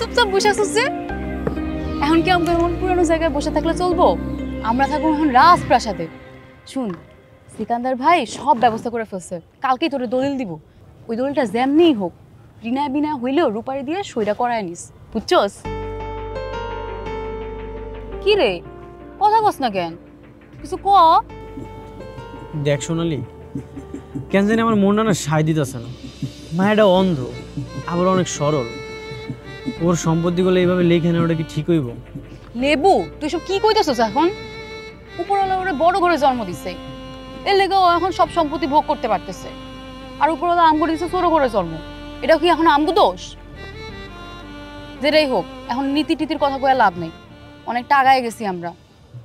চুপচাপ বসে আছিস যে? এখন কি আমরা এমন পুরানো জায়গায় বসে থাকলে চলবো? আমরা থাকবো এখন রাজপ্রাসাদে। শুন, সিকান্দার ভাই সব ব্যবস্থা করে ফেলছে, কালকেই তোরে দলিল দিব। ওই দলিলটা যেমনিই হোক, রিনায় বিনায় হইলেও রূপারি দিয়ে সইটা করায় নিস, বুঝছস? কি রে কথা কস না কেন? কিছু ক। দেখ সোনালি, কেন জানি আমার মনটা না সায় দিতেছে না। মায়াটা অন্ধ, আবার অনেক সরল। ওর সম্পত্তিগুলো এইভাবে লেখে না, ওটা কি ঠিক হইব? লেবু তুই সব কি কইতেছস? এখন উপরওয়ালা ওরে বড় ঘরে জন্ম দিছে, এর লেগে ও এখন সব সম্পত্তি ভোগ করতে পারতেছে। আর উপরওয়ালা আমগো দিছে ছোট ঘরে জন্ম, এটা কি এখন আমগো দোষ? যেটাই হোক, এখন নীতি টিতির কথা কয়ে লাভ নেই, অনেকটা আগায় গেছি আমরা।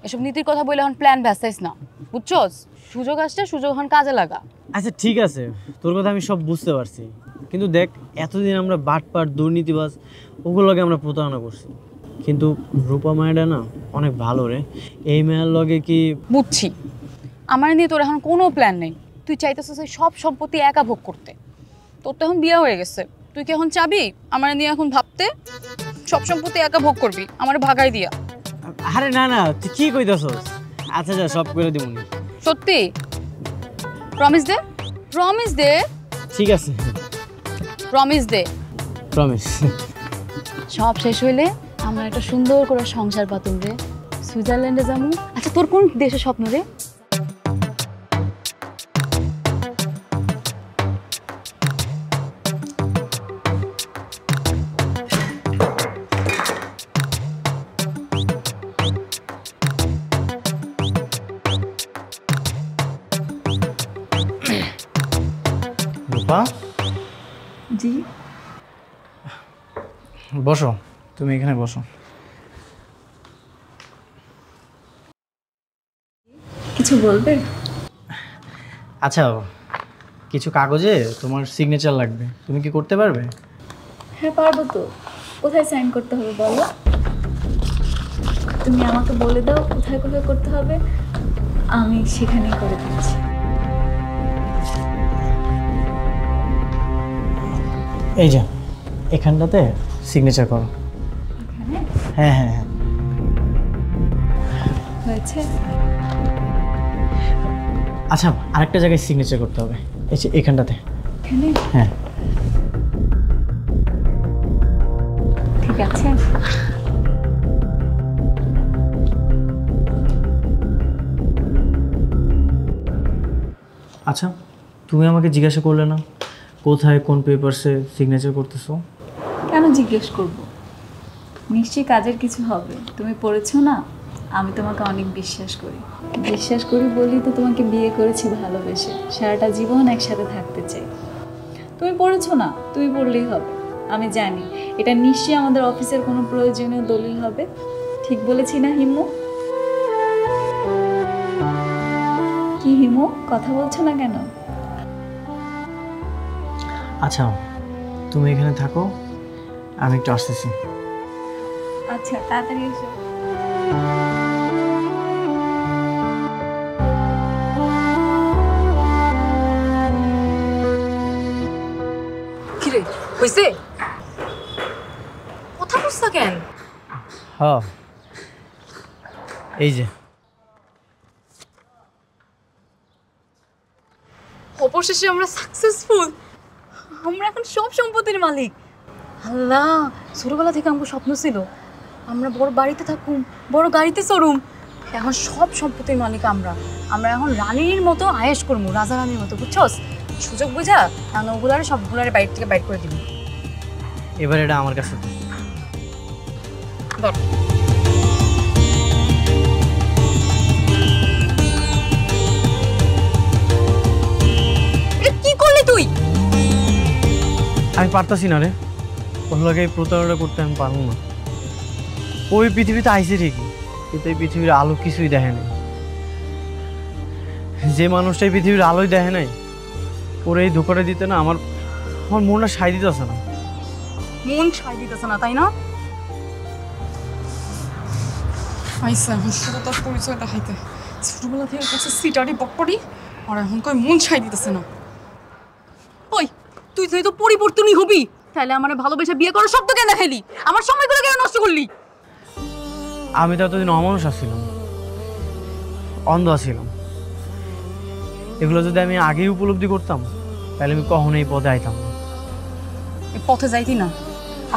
এসব নীতির কথা বলে এখন প্ল্যান ভেস্তাইস না, বুঝছস? সুযোগ আসছে, সুযোগ এখন কাজে লাগা। আচ্ছা ঠিক আছে, তোর কথা আমি সব বুঝতে পারছি, কিন্তু দেখ এতদিন আমরা বাটপাট দুর্নীতিবাজ ওগুলোকে আমরা প্রতারণা করছি, কিন্তু রূপা মায়াটা না অনেক ভালো রে। এই মেয়ের লগে কি বুঝছি, আমার নিয়ে তোর এখন কোনো প্ল্যান নেই। তুই চাইতেছিস সব সম্পত্তি একা ভোগ করতে। তোর তো এখন বিয়ে হয়ে গেছে, তুই কি এখন চাবি আমার নিয়ে এখন ভাবতে সব সম্পত্তি একা ভোগ করবি আমার ভাগাই দিয়া? আরে না না, তুই কি কইতাছস? আচ্ছা যা, সব করে দিব। সত্যি প্রমিস দে, প্রমিস দে। ঠিক আছে প্রমিস দে, প্রমিস। সব শেষ হইলে আমরা একটা সুন্দর করে সংসার পাতুম রে, সুইজারল্যান্ডে যাবো। আচ্ছা তোর কোন দেশের স্বপ্ন রে? আপা জি বসো, তুমি এখানে বসো। কিছু বলবে? আচ্ছা, কিছু কাগজে তোমার সিগনেচার লাগবে, তুমি কি করতে পারবে? হ্যাঁ পারবো তো। কোথায় সাইন করতে হবে বলো? তুমি আমাকে বলে দাও কোথায় কোথায় করতে হবে, আমি সেখানেই করে দিচ্ছি। এই যে এখানটাতে সিগনেচার করো। এখানে হ্যাঁ হ্যাঁ হ্যাঁ। হয়েছে? আচ্ছা, আরেকটা জায়গায় সিগনেচার করতে হবে, এই যে এখানটাতে। এখানে? হ্যাঁ। ঠিক আছে। আচ্ছা, তুমি আমাকে জিজ্ঞাসা করলে না কোথায় কোন পেপারসে সিগনেচার করতেছো? কেন জিজ্ঞেস করব? নিশ্চয়ই কাজের কিছু হবে, তুমি পড়েছো না। আমি তোমাকে অনেক বিশ্বাস করি, বিশ্বাস করি বলি তো তোমাকে বিয়ে করেছি ভালোবেসে, সারাটা জীবন একসাথে থাকতে চাই। তুমি পড়েছো না, তুমি পড়লেই হবে। আমি জানি এটা নিশ্চয়ই আমাদের অফিসের কোনো প্রয়োজনীয় দলিল হবে। ঠিক বলেছি না হিমু? কি হিমু, কথা বলছো না কেন? আচ্ছা, তুমি এখানে থাকো, আমি একটু আসতেছি। আচ্ছা, তাড়াতাড়ি এসো। কিরে হইছে? কথা বুঝছা কেন? হ্যাঁ, এই যে অবশেষে আমরা সাকসেসফুল। আমরা এখন সব সম্পত্তির মালিক। আল্লাহ, ছোটবেলা থেকে আমার স্বপ্ন ছিল আমরা বড় বাড়িতে থাকুম, বড় গাড়িতে চড়ুম। এখন সব সম্পত্তির মালিক আমরা। আমরা এখন রানীর মতো আয়েশ করবো, রাজা রানীর মতো, বুঝছস? সুযোগ বুঝা এখন ওগুলারে সবগুলারে বাইরে থেকে বাইর করে দিবি। এবার এটা আমার কাছে। ধর। কি করলি তুই? আমি পারতাছি না রে, ওর লগে এই প্রতারণা করতে আমি পারবো না। ওই পৃথিবীতে আইসে ঠিকই, কিন্তু এই পৃথিবীর আলো কিছুই দেখে নাই। যে মানুষটা এই পৃথিবীর আলোই দেখে নাই, ওর এই ধোকাটা দিতে না আমার আমার মনটা সাই দিতেছে না। মন ছাই দিতেছে না, তাই না? আইসা এখন সততার পরিচয়টা হাইতে ছোটবেলা থেকে কাছে সিটারি বকপড়ি, আর এখন কই মন ছাই দিতেছে না। ওই তুই তো পরিবর্তনই হবি, তাহলে আমার ভালোবেসে বিয়ে করার শব্দ কেন দেখাইলি? আমার সময়গুলো কেন নষ্ট করলি? আমি তো এতদিন অমানুষ আসছিলাম, অন্ধ আসছিলাম। এগুলো যদি আমি আগেই উপলব্ধি করতাম তাহলে আমি কখনো এই পথে আইতাম না। এই পথে যাইতি না।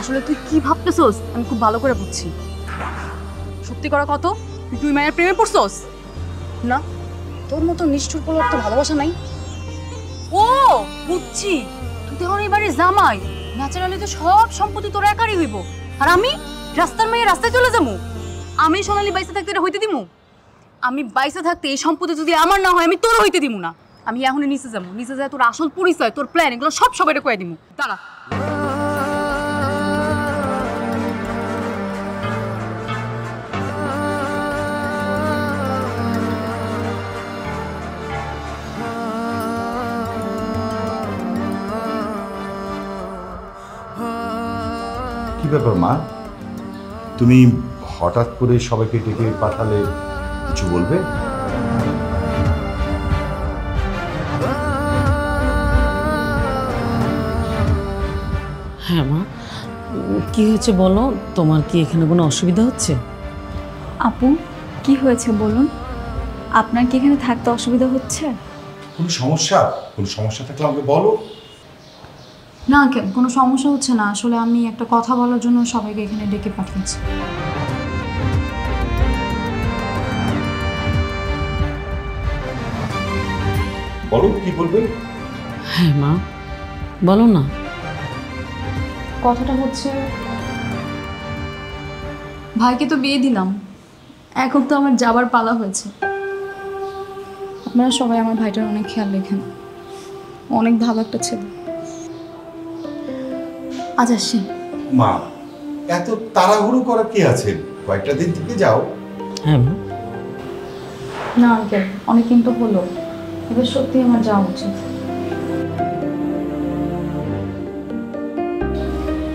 আসলে তুই কি ভাবতেছস আমি খুব ভালো করে বুঝছি। সত্যি করা কত, তুই মায়ের প্রেমে পড়ছস না? তোর মতো নিষ্ঠুর পোলার তো ভালোবাসা নাই। ও বুঝছি, তুই তো এখন এই বাড়ির জামাই, ন্যাচারালি তো সব সম্পত্তি তোর একারই হইব। আর আমি রাস্তার মেয়ে রাস্তায় চলে যাবো? আমি সোনালি বাইসে থাকতে এটা হইতে দিমু? আমি বাইসে থাকতে এই সম্পত্তি যদি আমার না হয় আমি তোর হইতে দিমু না। আমি এখনই নিচে যাবো, নিচে যায় তোর আসল পরিচয়, তোর প্ল্যান, এগুলো সব সবাই কয়ে দিমু। দাঁড়া। কি ব্যাপার মা, তুমি হঠাৎ করে সবাইকে ডেকে পাঠালে, কিছু বলবে? হ্যাঁ মা, কি হয়েছে বলো? তোমার কি এখানে কোনো অসুবিধা হচ্ছে? আপু, কি হয়েছে বলুন? আপনার কি এখানে থাকতে অসুবিধা হচ্ছে? কোনো সমস্যা? কোনো সমস্যা থাকলে আমাকে বলো। না কোনো সমস্যা হচ্ছে না, আসলে আমি একটা কথা বলার জন্য সবাইকে এখানে ডেকে পাঠিয়েছি। বলো, কি বলবে? হ্যাঁ মা, বলো না। কথাটা হচ্ছে, ভাইকে তো বিয়ে দিলাম, এখন তো আমার যাবার পালা হয়েছে। আপনারা সবাই আমার ভাইটার অনেক খেয়াল রেখেন, অনেক ভালো একটা ছেলে। আজ আসি। মা, এত তাড়াহুড়ো করা কি আছে? কয়েকটা দিন থেকে যাও। হ্যাঁ মা। না আঙ্কেল, অনেকদিন তো হলো, এবার সত্যি আমার যাওয়া উচিত।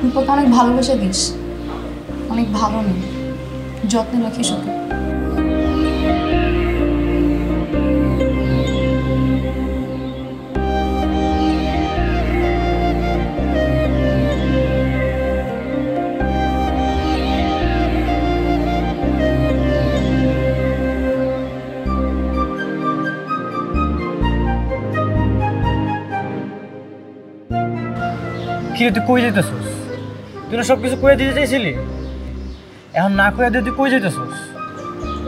রূপাকে অনেক ভালোবেসে দিস, অনেক ভালো নেই, যত্নে রাখিস ওকে। কি রে, তুই কই যেতেছস? তুই না সব কিছু কয়ে দিতে চাইছিলি, এখন না কয়ে দিয়ে তুই কই যেতেছস?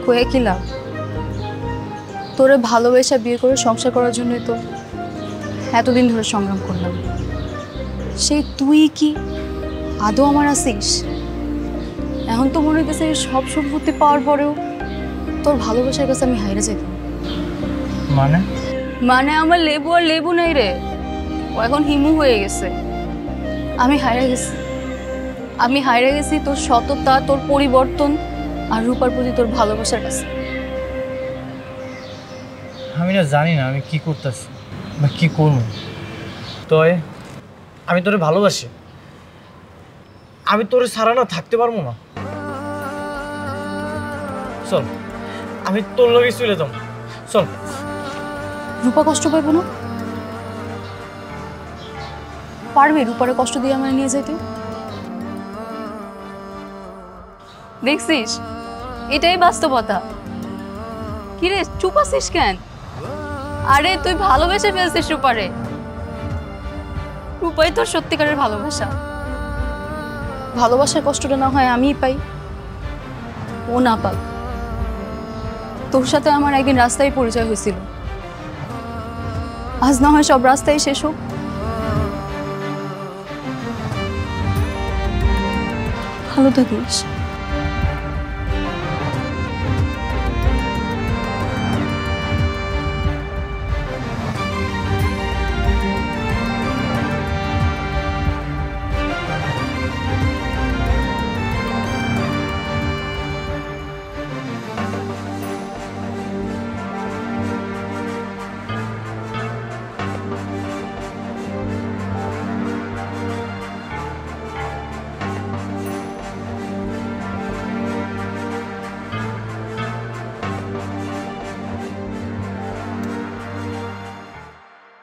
কয়ে কি লাভ? তোরে ভালোবেসে বিয়ে করে সংসার করার জন্যই তো এতদিন ধরে সংগ্রাম করলাম। সেই তুই কি আদৌ আমার আসিস? এখন তো মনে হইতেছে সব সম্পত্তি পাওয়ার পরেও তোর ভালোবাসার কাছে আমি হাইরে যেতাম। মানে মানে আমার লেবু আর লেবু নাই রে, ও এখন হিমু হয়ে গেছে। আমি হাইরে গেছি, আমি হাইরে গেছি তোর সততা, তোর পরিবর্তন আর রূপার প্রতি তোর ভালোবাসার কাছে। আমি না জানি না আমি কি করতেছি বা কি করবো। তয় আমি তোরে ভালোবাসি, আমি তোরে ছাড়া না থাকতে পারবো না। চল, আমি তোর লগে চলে যাবো, চল। রূপা কষ্ট পাইব না? পারবি রূপারে কষ্ট দিয়ে আমার নিয়ে যেতে? দেখছিস, এটাই বাস্তবতা। কিরে চুপ আছিস কেন? আরে তুই ভালোবেসে ফেলছিস রূপারে। রূপাই তোর সত্যিকারের ভালোবাসা। ভালোবাসার কষ্টটা না হয় আমিই পাই, ও না পাক। তোর সাথে আমার একদিন রাস্তায় পরিচয় হয়েছিল, আজ না হয় সব রাস্তায় শেষ হোক। ভালো থাকিস।